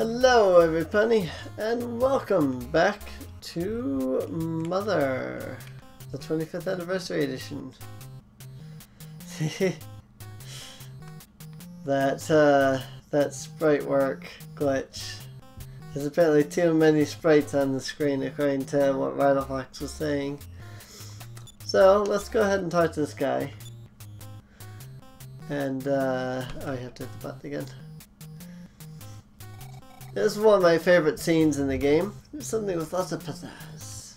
Hello everybody, and welcome back to Mother, the 25th anniversary edition. that sprite work glitch. There's apparently too many sprites on the screen according to what Vitalfox was saying. So let's go ahead and talk to this guy. And oh, I have to hit the button again. This is one of my favorite scenes in the game. There's something with lots of pizzazz.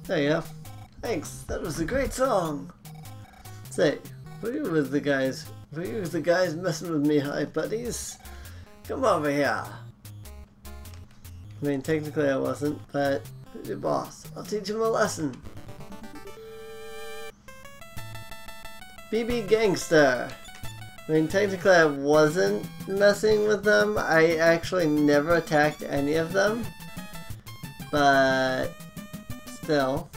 There you go. Thanks. That was a great song. Say, were you the guys messing with me, hi buddies? Come over here. I mean, technically I wasn't, but who's your boss? I'll teach him a lesson. BB Gangster. I mean, technically I wasn't messing with them. I actually never attacked any of them. But still.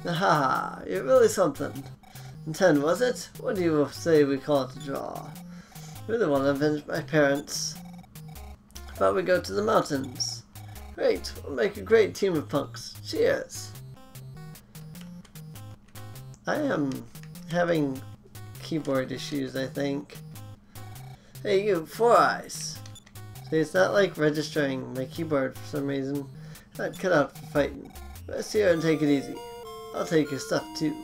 Haha, you're really something. And 10, was it? What do you say we call it a draw? Really want to avenge my parents. How about we go to the mountains? Great, we'll make a great team of punks. Cheers! I am having keyboard issues, I think. Hey you, Four Eyes! See, it's not like registering my keyboard for some reason. Not cut out for fighting. Rest here and take it easy. I'll take your stuff too.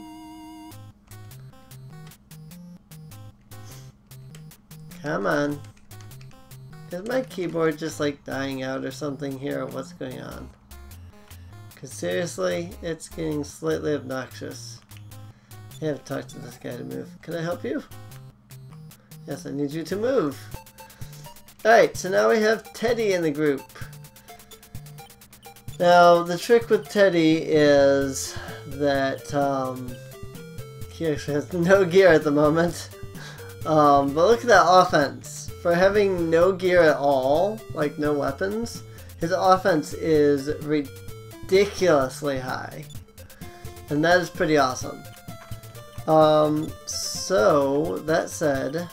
Come on. Is my keyboard just like dying out or something here, or what's going on? Because seriously, it's getting slightly obnoxious. I have to talk to this guy to move. Can I help you? Yes, I need you to move. Alright, so now we have Teddy in the group. Now, the trick with Teddy is that he actually has no gear at the moment. But look at that offense. For having no gear at all, like no weapons, his offense is ridiculously high. And that is pretty awesome. So, that said,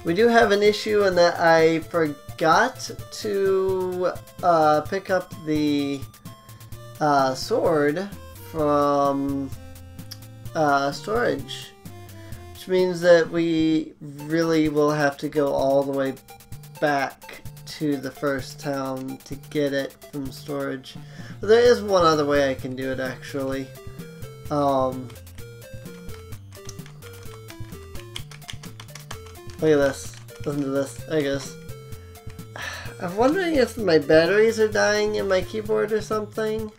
we do have an issue in that I forgot to pick up the sword from storage, which means that we really will have to go all the way back to the first town to get it from storage. But there is one other way I can do it actually. Look at this. Listen to this. There it goes. I'm wondering if my batteries are dying in my keyboard or something.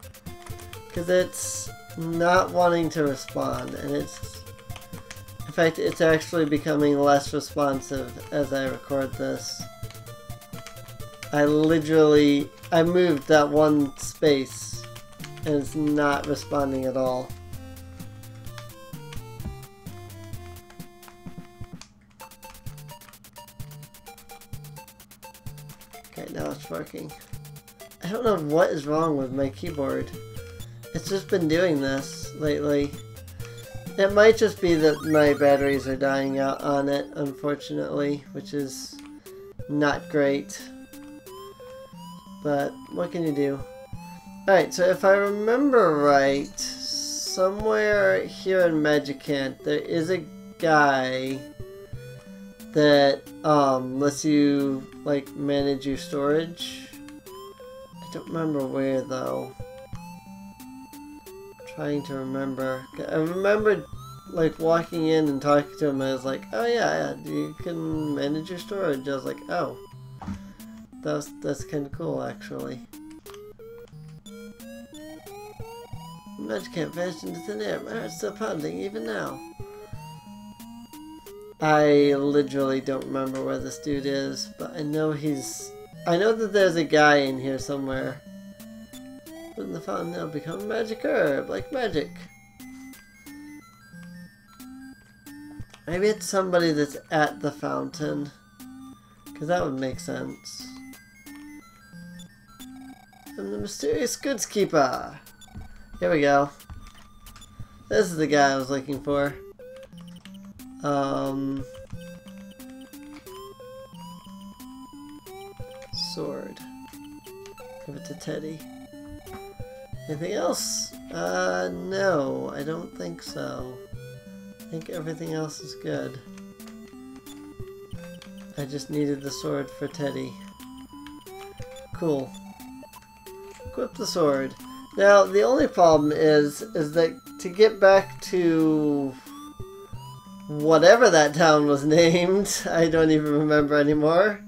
Because it's not wanting to respond. And it's... In fact, it's actually becoming less responsive as I record this. I moved that one space and it's not responding at all. Okay, now it's working. I don't know what is wrong with my keyboard. It's just been doing this lately. It might just be that my batteries are dying out on it, unfortunately, which is not great. But what can you do? Alright, so if I remember right, somewhere here in Magicant, there is a guy that lets you like manage your storage. I don't remember where though. I'm trying to remember. I remember like walking in and talking to him and I was like, oh yeah, you can manage your storage. I was like, oh. That's kind of cool, actually. Magicant vanished into thin air. My heart's still pounding, even now. I literally don't remember where this dude is, but I know that there's a guy in here somewhere. Wouldn't the fountain now become a magic herb, like magic? Maybe it's somebody that's at the fountain, because that would make sense. I'm the mysterious goods keeper. Here we go. This is the guy I was looking for. Sword. Give it to Teddy. Anything else? No, I don't think so. I think everything else is good. I just needed the sword for Teddy. Cool. Equip the sword. Now, the only problem is that to get back to whatever that town was named, I don't even remember anymore.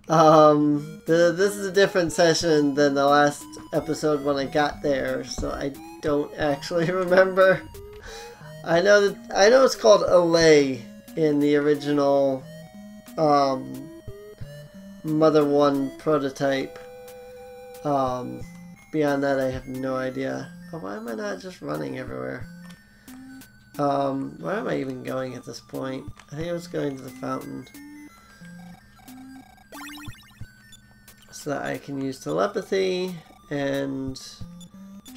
This is a different session than the last episode when I got there, so I don't actually remember. I know it's called Allay in the original Mother 1 prototype. Beyond that, I have no idea. Oh, why am I not just running everywhere? Where am I even going at this point? I think I was going to the fountain. So that I can use telepathy and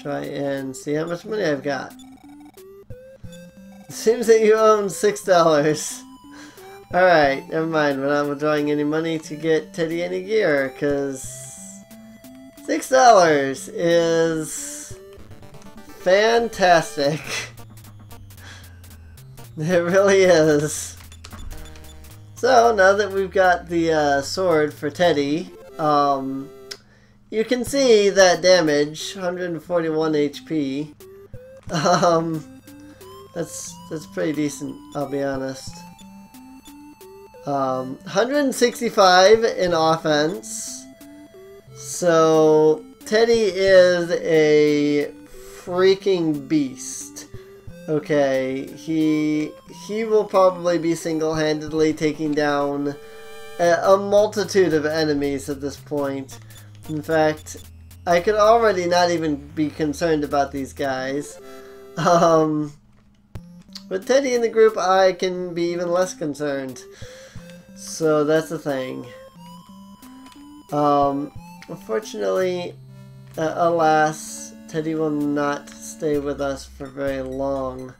try and see how much money I've got. It seems that you own $6. Alright, never mind. We're not withdrawing any money to get Teddy any gear, because $6 is fantastic. It really is. So, now that we've got the sword for Teddy, you can see that damage, 141 HP. That's pretty decent, I'll be honest. 165 in offense. So Teddy is a freaking beast. Okay, he will probably be single-handedly taking down a multitude of enemies at this point. In fact, I could already not even be concerned about these guys. With Teddy in the group, I can be even less concerned. So that's the thing. Unfortunately, alas, Teddy will not stay with us for very long.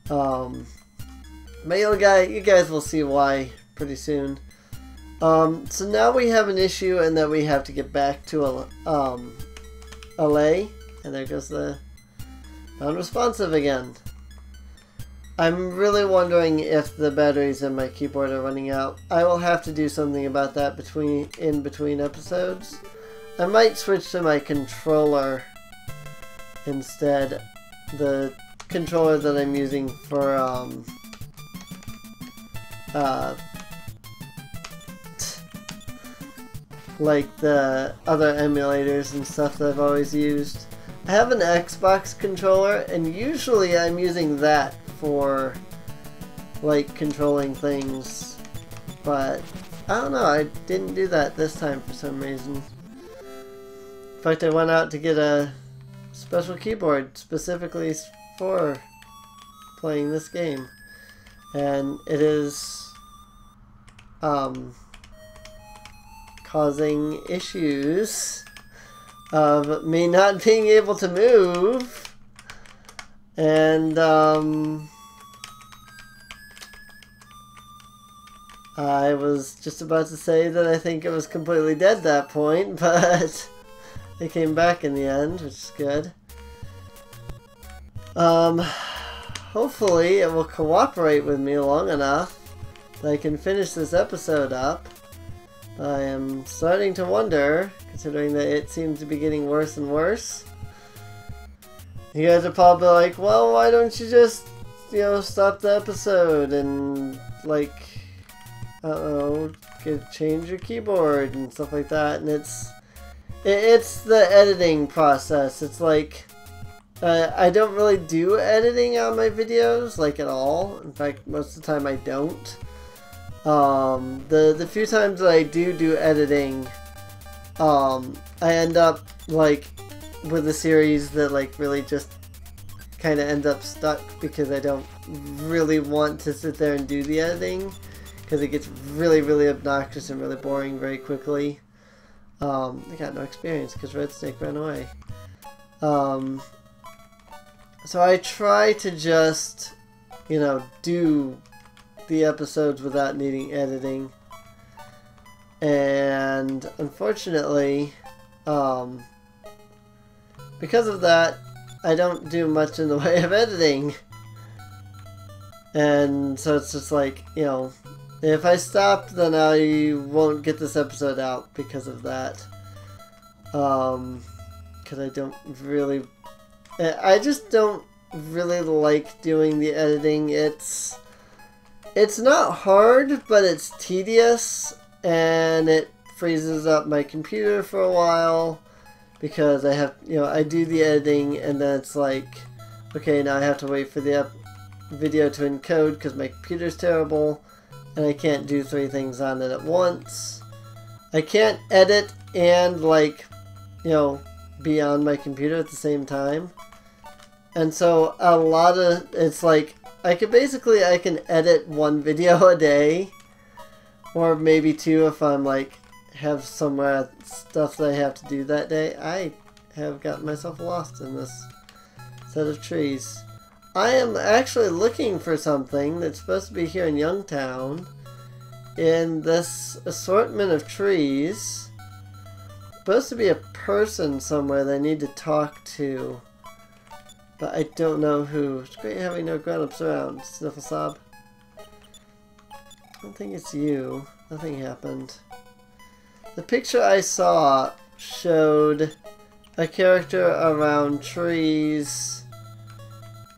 But you guys will see why pretty soon. So now we have an issue in that we have to get back to Allay, and there goes the non-responsive again. I'm really wondering if the batteries in my keyboard are running out. I will have to do something about that in between episodes. I might switch to my controller instead. The controller that I'm using for like the other emulators and stuff that I've always used. I have an Xbox controller, and usually I'm using that for like controlling things, but I don't know, I didn't do that this time for some reason. In fact, I went out to get a special keyboard specifically for playing this game. And it is causing issues of me not being able to move. And I was just about to say that I think it was completely dead at that point, but it came back in the end, which is good. Hopefully it will cooperate with me long enough that I can finish this episode up. I am starting to wonder, considering that it seems to be getting worse and worse. You guys are probably like, well, why don't you just, you know, stop the episode and, like, I don't know, change your keyboard and stuff like that. And it's the editing process. It's like, I don't really do editing on my videos, like, at all. In fact, most of the time I don't. The few times that I do editing, I end up, like, with a series that, like, really just kind of end up stuck because I don't really want to sit there and do the editing, because it gets really, really obnoxious and really boring very quickly. I got no experience because Red Snake ran away. So I try to just, you know, do the episodes without needing editing. And unfortunately, because of that, I don't do much in the way of editing. And so it's just like, you know, if I stop, then I won't get this episode out because of that. Because I don't really... I just don't really like doing the editing. It's not hard, but it's tedious, and it freezes up my computer for a while because I have, you know, I do the editing and then it's like, okay, now I have to wait for the video to encode because my computer's terrible and I can't do 3 things on it at once. I can't edit and, like, you know, be on my computer at the same time. And so a lot of, it's like, I can edit 1 video a day, or maybe 2 if I'm like, have somewhere stuff that I have to do that day. I have gotten myself lost in this set of trees. I am actually looking for something that's supposed to be here in Youngtown, in this assortment of trees. Supposed to be a person somewhere that I need to talk to, but I don't know who. It's great having no grown-ups around, Snifflesob. I don't think it's you. Nothing happened. The picture I saw showed a character around trees,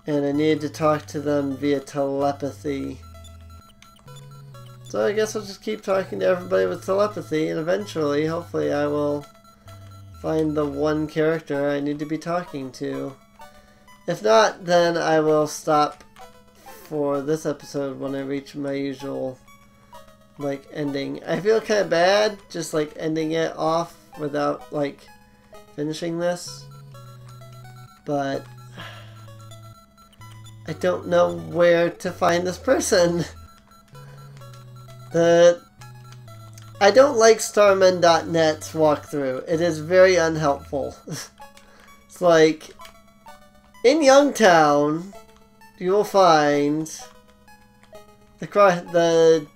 and I needed to talk to them via telepathy. So I guess I'll just keep talking to everybody with telepathy, and eventually, hopefully, I will find the one character I need to be talking to. If not, then I will stop for this episode when I reach my usual, like, ending. I feel kind of bad just, like, ending it off without, like, finishing this. But I don't know where to find this person. I don't like Starmen.net's walkthrough. It is very unhelpful. It's like, in Youngtown, you will find the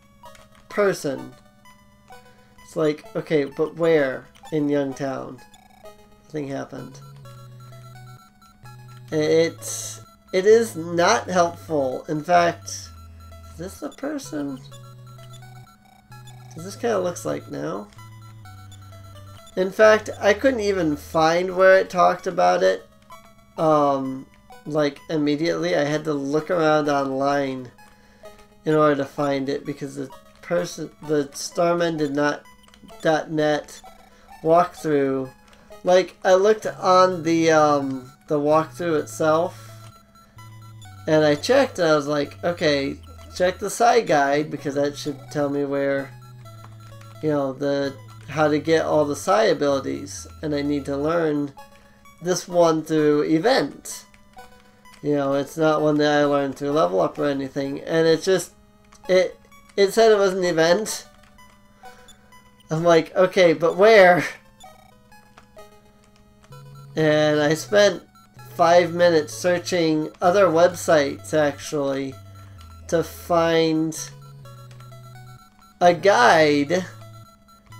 person. It's like, okay, but where in Youngtown? Nothing happened. It is not helpful. In fact, is this the person? Because this kind of looks like now. In fact, I couldn't even find where it talked about it. Like, immediately. I had to look around online in order to find it because the Starmen.net walkthrough, like, I looked on the walkthrough itself and I checked and I was like, okay, check the side guide because that should tell me where you know, how to get all the Sai abilities, and I need to learn this one through event. You know, it's not one that I learned through level up or anything, and it just, it said it was an event. I'm like, okay, but where? And I spent 5 minutes searching other websites, actually, to find a guide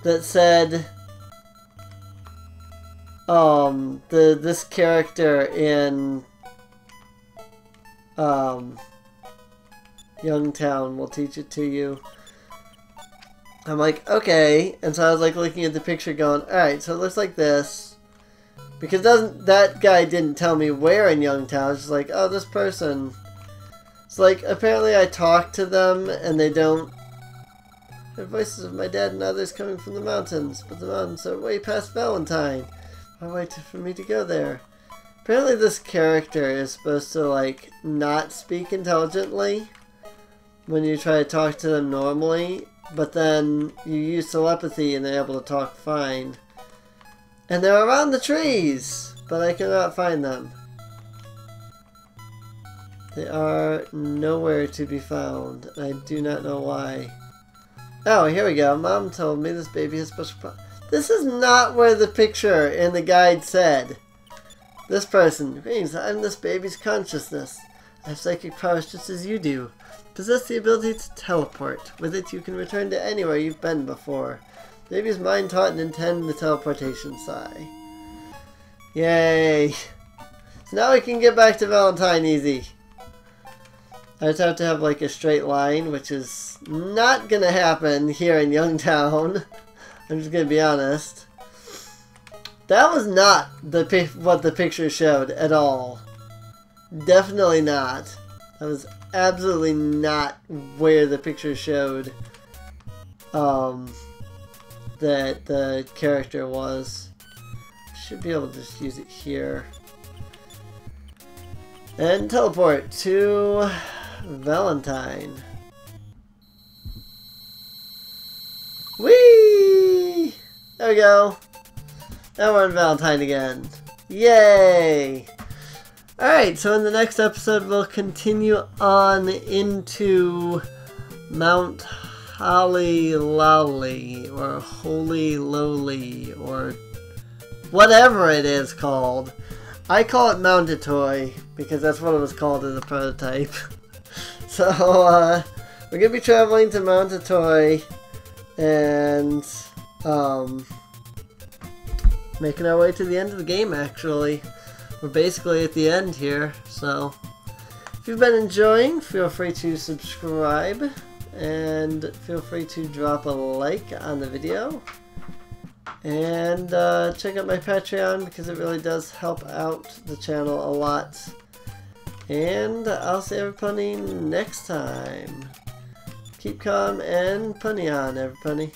that said, this character in, Youngtown will teach it to you. I'm like, okay, and so I was like looking at the picture going, alright, so it looks like this. Because that guy didn't tell me where in Youngtown. It's just like, oh, this person. It's like, apparently I talked to them and they don't. The voices of my dad and others coming from the mountains, but the mountains are way past Valentine. I'll wait for me to go there. Apparently this character is supposed to, like, not speak intelligently when you try to talk to them normally, but then you use telepathy and they're able to talk fine. And they're around the trees, but I cannot find them. They are nowhere to be found. I do not know why. Oh, here we go. Mom told me this baby has special This is not where the picture in the guide said. This person. Greetings, I'm this baby's consciousness. I have psychic powers just as you do. Possess the ability to teleport. With it you can return to anywhere you've been before. Baby's mind taught and intend the teleportation Sai. Yay! So now we can get back to Valentine easy. I just have to have like a straight line, which is not gonna happen here in Youngtown. I'm just gonna be honest. That was not what the picture showed at all. Definitely not. That was absolutely not where the picture showed that the character was. Should be able to just use it here. And teleport to Valentine. Whee! There we go. Now we're on Valentine again. Yay! Alright, so in the next episode we'll continue on into Mount Holly Lolly, or Holy Lowly, or whatever it is called. I call it Mountatoy because that's what it was called in the prototype. So, we're going to be traveling to Mountatoy and, making our way to the end of the game, actually. We're basically at the end here, so if you've been enjoying, feel free to subscribe, and feel free to drop a like on the video. And check out my Patreon because it really does help out the channel a lot. And I'll see everybody next time. Keep calm and punny on, everybody.